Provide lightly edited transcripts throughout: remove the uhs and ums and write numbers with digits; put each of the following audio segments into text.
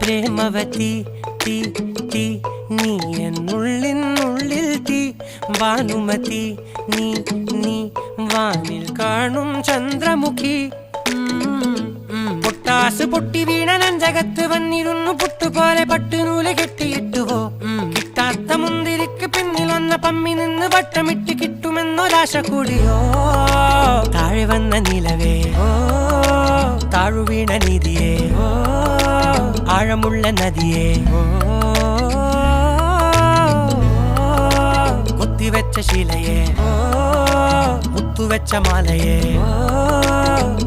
പ്രേമവതി തീ തീ നീ എന്നുള്ളിൽ തീ ഭാനുമതി നീ നീ വാനിൽ കാണും ചന്ദ്രമുഖി പൊട്ടാസ് പൊട്ടി വീണ നെഞ്ചകത്ത് വന്നിരുന്നു പുട്ടുപോലെ പട്ടുനൂല് കെട്ടിയിട്ടുവോ കിട്ടാത്ത മുന്തിരിക്ക് പിന്നിൽ വന്ന പമ്മി നിന്ന് വട്ടമിട്ട് കിട്ടുമെന്നൊരാശ കൂടിയോ താഴെ വന്ന നിലവേ താഴു വീണ നിധിയേ ആഴമുള്ള നദിയേ കൊത്തിവെച്ച ശിലയേ മുത്തുവെച്ച മാലയേ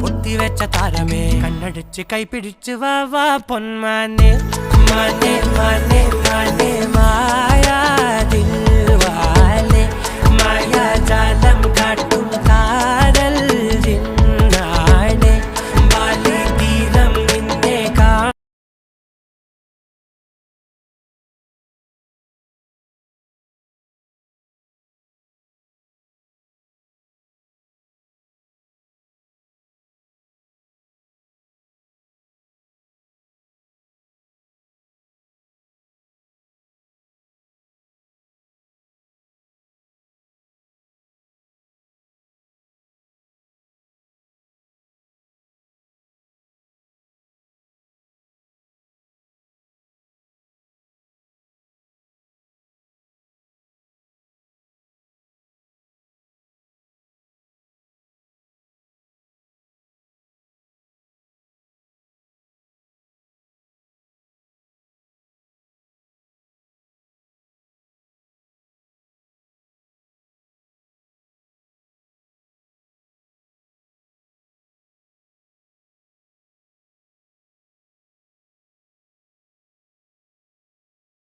പൊത്തിവെച്ച താരമേ കണ്ണടിച്ച് കൈപിടിച്ച് വാ വാ പൊന്മാനെ മാനെ മാനെ മാനെ മായാ ദിൽവാലെ മായാ ജാലം കാട്ടി